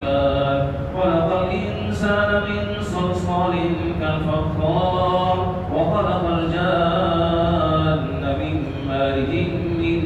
خلق الإنسان من صلصال كالفخار وخلق الجان من مارج من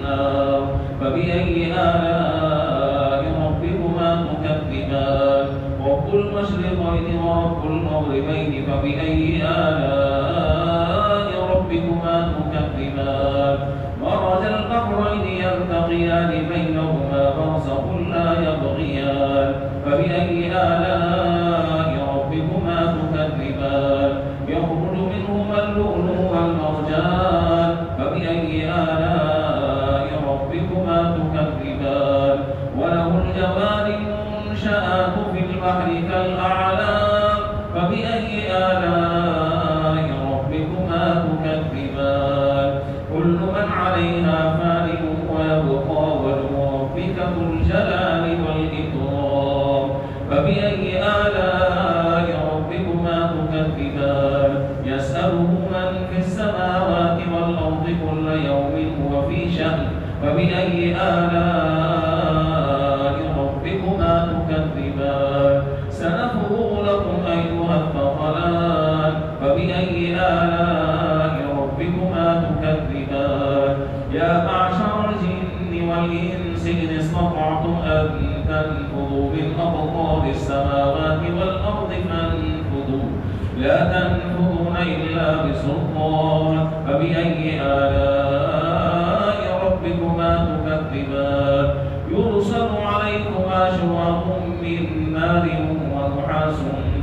نار فبأي آلاء ربكما تكذبان رب المشرقين ورب المغربين فبأي آلاء ربكما تكذبان مرج البحرين يلتقيان بينهما برزخ لا يبغيان فبأي آلاء ربكما تكذبان يخرج منهما اللؤلؤ والمرجان فبأي آلاء ربكما تكذبان وله الجوار المنشآت في البحر كالأعلام فبأي آلاء ربكما تكذبان كل من عليها فان ويبقى وجه ربك ذو الجلال والإكرام فبأي آلاء ربكما تكذبان يسأله من في السماوات والأرض كل يوم هو في شأن فبأي آلاء ربكما تكذبان سنفرغ لكم أيها الثقلان فبأي آلاء ربكما تكذبان يا معشر الجن والإنس إن استطعتم أن تنفذوا من أقطار السماوات والأرض فانفذوا لا تنفذون إلا بسلطان فبأي آلاء ربكما تكذبان يرسل عليكما شواظ من نار ونحاس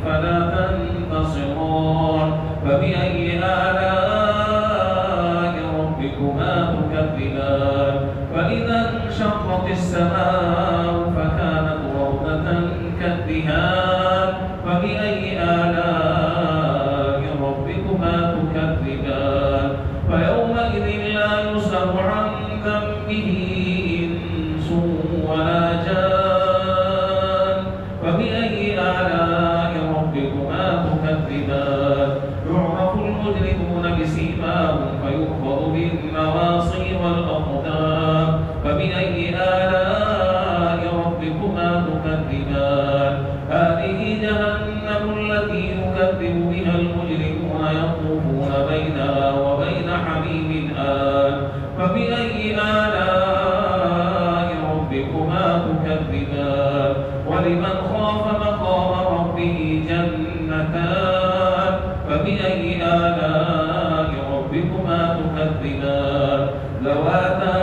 فلا تنتصران فبأي آلاء ربكما تكذبان فإذا انشقت السماء فكانت وردة كالدهان فبأي آلاء ربكما تكذبان فيومئذ لا يسأل عن ذنبه إنس ولا جان فبأي آلاء ربكما تكذبان يعرف المجرمون بسيماهم فيؤخذ بالنواصي والأقدام فبأي آلاء ربكما تكذبان هذه جهنم التي يكذب بها المجرمون يطوفون بينها وبين حميم آن فبأي آلاء ربكما تكذبان ولمن خاف مقام ربه جنتان فبأي آلاء ربكما تكذبان ذواتا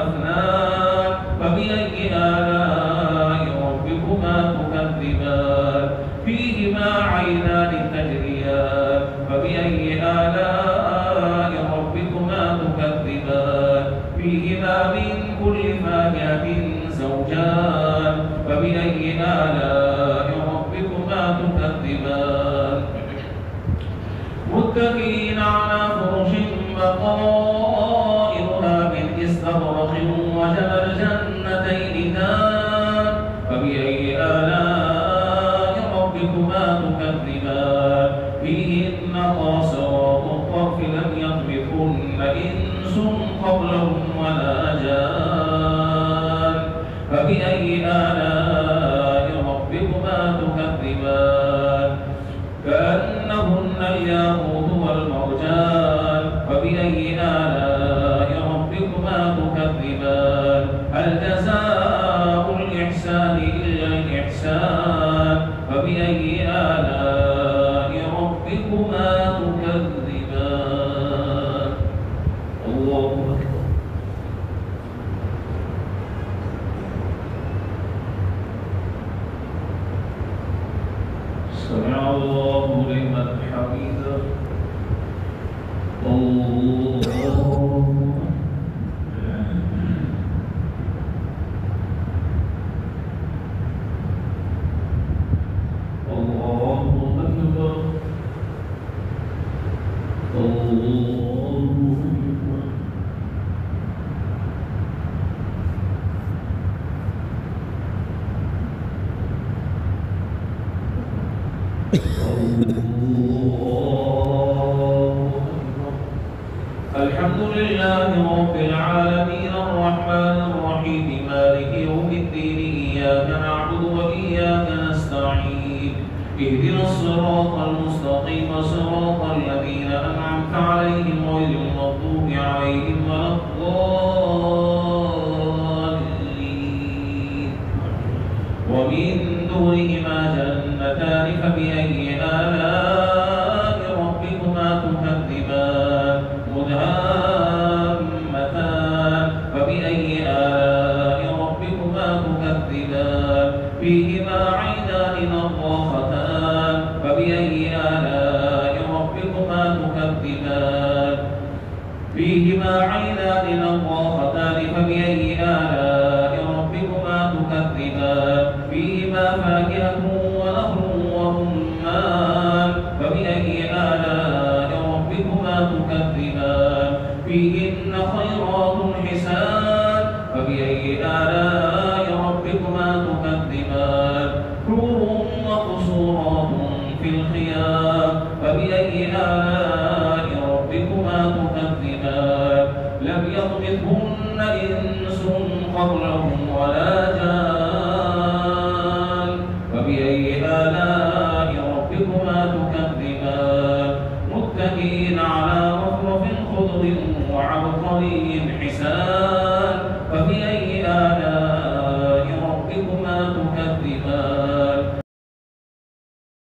أفنان فبأي آلاء ربكما تكذبان فيهما عينان تجريان فبأي آلاء ربكما تكذبان فيهما من كل فاكهة زوجان فبأي آلاء ربكما تكذبان متكئين على فرش بطائرها من استبرق وجنى الجنتين دان فبأي آلاء ربكما تكذبان فيهن قاصرات الطرف لم يطمثهن إنس قبلهم ولا جان فبأي آلاء ربكما تكذبان كأنهن الياقوت والمرجان فبأي آلاء ربكما تكذبان هل جزاء الإحسان إلا الإحسان فبأي آلاء ربكما تكذبان الله أكبر سمع الله لمن حمده الله الصراط المستقيم صراط الذين أنعمت عليهم غير المغضوب عليهم ولا الضالين. ومن دونهما جنتان فبأي آلاء ربكما تكذبان مدهامتان فبأي آلاء ربكما تكذبان فيهما عينان نضاختان فبأي آلاء ربكما تكذبان فيهما عينان نضاختان فبأي آلاء ربكما تكذبان فيهما فاكهة ونهر ورمان فبأي آلاء ربكما تكذبان فيهن خيرات حسان فبأي آلاء ربكما تكذبان حور مقصورات في الخيام فبأي آلاء ربكما تكذبان لم يطمثهن إنس قبلهم ولا جان فبأي آلاء ربكما تكذبان متكئين على رفرف خضر وعبقري حسان فبأي